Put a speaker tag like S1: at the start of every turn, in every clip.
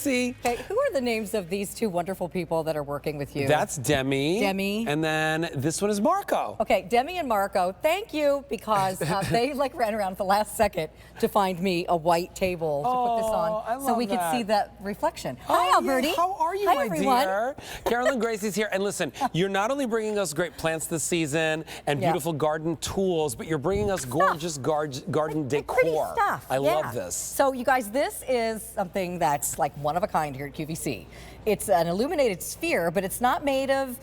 S1: Gracie.
S2: Okay, who are the names of these two wonderful people that are working with you?
S1: That's Demi.
S2: Demi.
S1: And then this one is Marco.
S2: Okay, Demi and Marco, thank you, because they like ran around at the last second to find me a white table to put this on so we could see that reflection. Hi, Alberti.
S1: Yeah. How are you,
S2: Hi,
S1: my
S2: everyone.
S1: dear? Carolyn Gracie's here. And listen, you're not only bringing us great plants this season and beautiful garden tools, but you're bringing us gorgeous garden decor.
S2: Pretty stuff.
S1: I love this.
S2: So you guys, this is something that's like one of a kind here at QVC. It's an illuminated sphere, but it's not made of,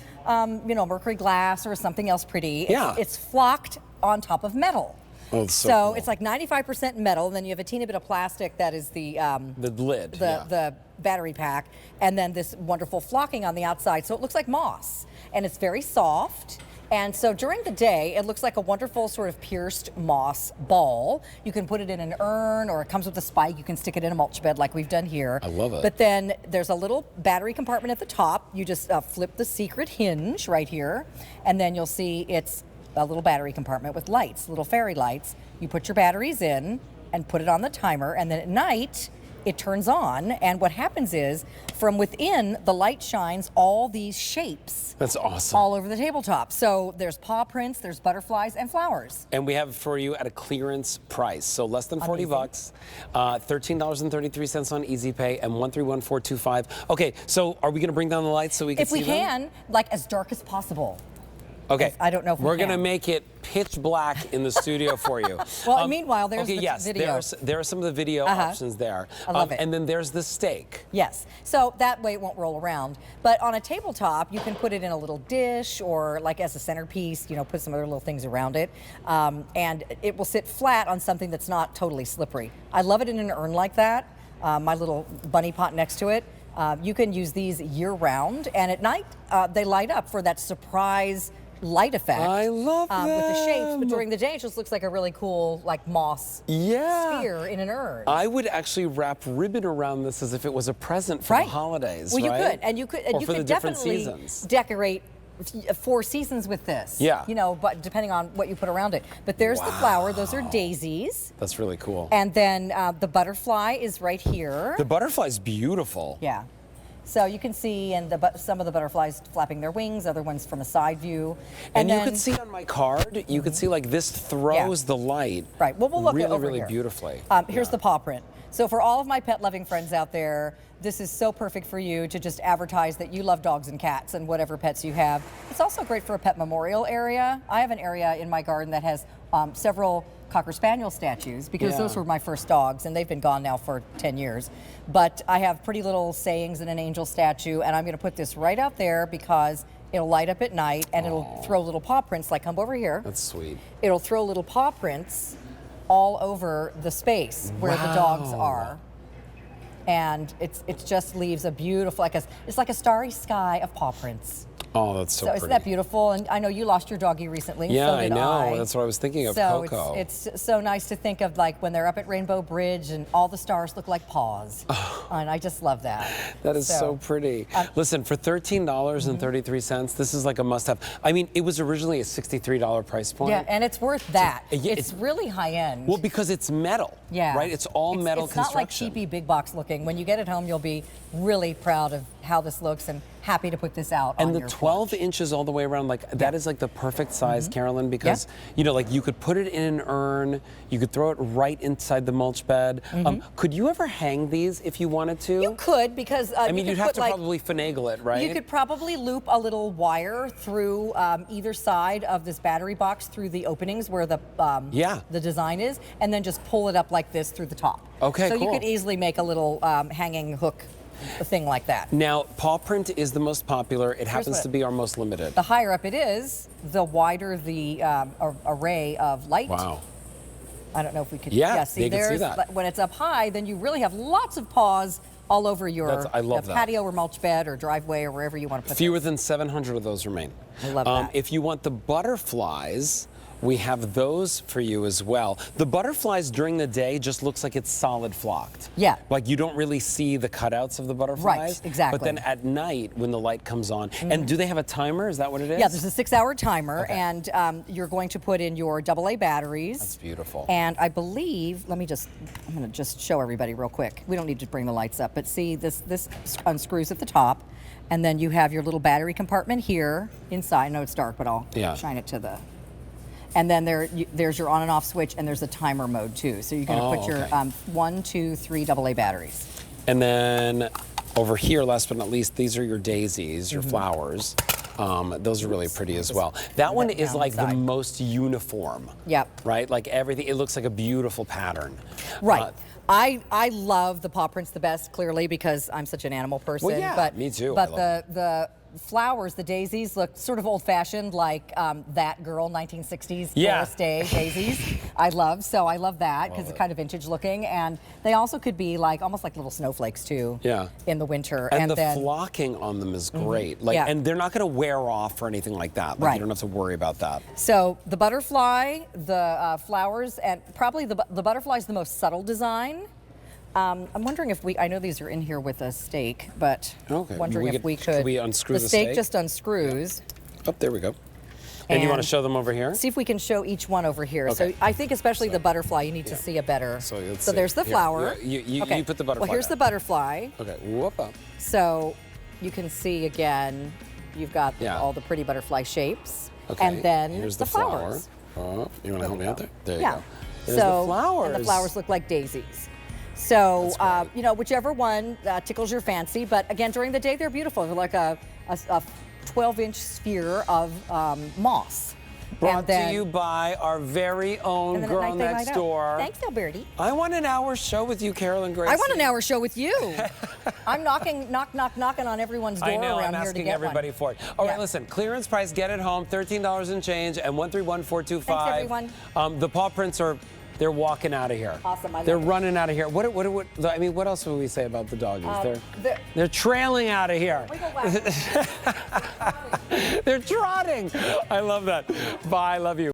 S2: you know, mercury glass or something else pretty. It's flocked on top of metal.
S1: Oh, so cool.
S2: It's like 95% metal, and then you have a teeny bit of plastic that is the
S1: lid,
S2: the battery pack, and then this wonderful flocking on the outside. So it looks like moss, and it's very soft. And so during the day, it looks like a wonderful sort of pierced moss ball. You can put it in an urn, or it comes with a spike. You can stick it in a mulch bed like we've done here.
S1: I love it.
S2: But then there's a little battery compartment at the top. You just flip the secret hinge right here, and then you'll see it's a little battery compartment with lights, little fairy lights. You put your batteries in and put it on the timer, and then at night, it turns on, and what happens is, from within, the light shines all these shapes.
S1: That's awesome.
S2: All over the tabletop. So there's paw prints, there's butterflies, and flowers.
S1: And we have it for you at a clearance price, so less than 40 bucks, $13.33 on Easy Pay, and 131425. Okay, so are we going to bring down the lights so we can see them?
S2: If we can, like as dark as possible.
S1: Okay,
S2: I don't know if
S1: we're going to make it pitch black in the studio for you.
S2: Well, meanwhile, there's the video.
S1: There are some of the video options there.
S2: I love it.
S1: And then there's the stake.
S2: Yes, so that way it won't roll around. But on a tabletop, you can put it in a little dish or like as a centerpiece, you know, put some other little things around it. And it will sit flat on something that's not totally slippery. I love it in an urn like that. My little bunny pot next to it. You can use these year round, and at night they light up for that surprise light effect.
S1: I love them.
S2: With the shapes, but during the day it just looks like a really cool like moss sphere in an urn.
S1: I would actually wrap ribbon around this as if it was a present for the holidays,
S2: well,
S1: right?
S2: you could, and you could definitely decorate 4 seasons with this.
S1: Yeah.
S2: You know, but depending on what you put around it. But there's the flower. Those are daisies.
S1: That's really cool.
S2: And then the butterfly is right here.
S1: The butterfly's beautiful.
S2: Yeah. So you can see, and some of the butterflies flapping their wings, other ones from a side view.
S1: And then, you could see on my card, you could see like this throws the light.
S2: Right. Well, we'll look
S1: really,
S2: over
S1: really
S2: here.
S1: beautifully.
S2: Here's the paw print. So for all of my pet-loving friends out there, this is so perfect for you to just advertise that you love dogs and cats and whatever pets you have. It's also great for a pet memorial area. I have an area in my garden that has several Cocker Spaniel statues because those were my first dogs, and they've been gone now for 10 years. But I have pretty little sayings and an angel statue, and I'm going to put this right out there because it'll light up at night, and it'll throw little paw prints, like come over here.
S1: That's sweet.
S2: It'll throw little paw prints all over the space where the dogs are. And it just leaves a beautiful, it's like a starry sky of paw prints.
S1: Oh, that's so pretty.
S2: Isn't that beautiful? And I know you lost your doggie recently.
S1: Yeah,
S2: so
S1: I
S2: did
S1: know. That's what I was thinking of,
S2: so
S1: Coco.
S2: It's so nice to think of like when they're up at Rainbow Bridge and all the stars look like paws. And I just love that.
S1: That is so pretty. Listen, for $13.33, this is like a must-have. I mean, it was originally a $63 price point.
S2: Yeah, and it's worth that. It's really high-end.
S1: Well, because it's metal.
S2: Yeah.
S1: Right? It's all metal construction.
S2: It's not like cheapy big box looking. When you get it home, you'll be really proud of how this looks and happy to put this out on your
S1: And the 12 inches all the way around, like that is like the perfect size, Carolyn, because you know, like you could put it in an urn, you could throw it right inside the mulch bed. Could you ever hang these if you wanted to?
S2: You could, because
S1: I mean, you'd have to probably finagle it, right?
S2: You could probably loop a little wire through either side of this battery box through the openings where the design is, and then just pull it up like this through the top.
S1: Okay,
S2: so
S1: cool.
S2: you could easily make a little hanging hook thing like that.
S1: Now, paw print is the most popular. It happens to be our most limited.
S2: The higher up it is, the wider the array of light.
S1: Wow.
S2: I don't know if we could.
S1: See,
S2: there's
S1: see that.
S2: When it's up high, then you really have lots of paws all over your patio or mulch bed or driveway or wherever you want to put
S1: Fewer than 700 of those remain.
S2: I love that.
S1: If you want the butterflies, we have those for you as well. The butterflies during the day just looks like it's solid flocked.
S2: Yeah.
S1: Like you don't really see the cutouts of the butterflies.
S2: Right, exactly.
S1: But then at night when the light comes on, and do they have a timer? Is that what it is?
S2: Yeah, there's a 6-hour timer,
S1: Okay.
S2: and you're going to put in your AA batteries.
S1: That's beautiful.
S2: And I believe, I'm going to just show everybody real quick. We don't need to bring the lights up, but see, this unscrews at the top, and then you have your little battery compartment here inside. I know it's dark, but I'll shine it to the... And then there's your on and off switch, and there's a timer mode too. So you're going to put your 1, 2, 3 AA batteries.
S1: And then over here, last but not least, these are your daisies, your flowers. Those are really pretty as well. That one is like the most uniform.
S2: Yep.
S1: Right? Like everything, it looks like a beautiful pattern.
S2: Right. I love the paw prints the best, clearly, because I'm such an animal person.
S1: Well, yeah,
S2: but,
S1: me too.
S2: But the flowers, the daisies, look sort of old-fashioned, like that girl 1960s Doris Day daisies. I love that because it's kind of vintage looking, and they also could be like almost like little snowflakes too. Yeah. In the winter,
S1: and the flocking on them is great. Like, and they're not going to wear off or anything like that. Like, you don't have to worry about that.
S2: So the butterfly, the flowers, and probably the butterfly is the most subtle design. I'm wondering if I know these are in here with a stake, but wondering if we could.
S1: Can we unscrew the stake?
S2: The stake just unscrews.
S1: Oh, there we go. And you want to show them over here?
S2: See if we can show each one over here. Okay. So I think especially the butterfly, you need to see a better. So there's the flower.
S1: You put the butterfly
S2: Well, here's the butterfly.
S1: Okay, whoop up.
S2: So you can see again, you've got all the pretty butterfly shapes.
S1: Okay.
S2: And then
S1: here's
S2: the flowers.
S1: Oh, you want to help me out there? There you go. There's
S2: the
S1: flowers.
S2: And the flowers look like daisies. So, you know, whichever one tickles your fancy. But again, during the day, they're beautiful. They're like a 12-inch sphere of moss.
S1: Brought to you by our very own girl next door.
S2: Thanks, Alberti.
S1: I want an hour show with you, Carolyn Gracie.
S2: I want an hour show with you. I'm knocking on everyone's door around here to get one.
S1: I'm asking everybody for it. All right, listen, clearance price, get it home, $13 and change, and 131425.
S2: Thanks, everyone.
S1: The paw prints are... They're walking out of here.
S2: Awesome.
S1: They're running out of here. I mean, what else would we say about the doggies? They're trailing out of here. They're trotting. I love that. Bye. Love you.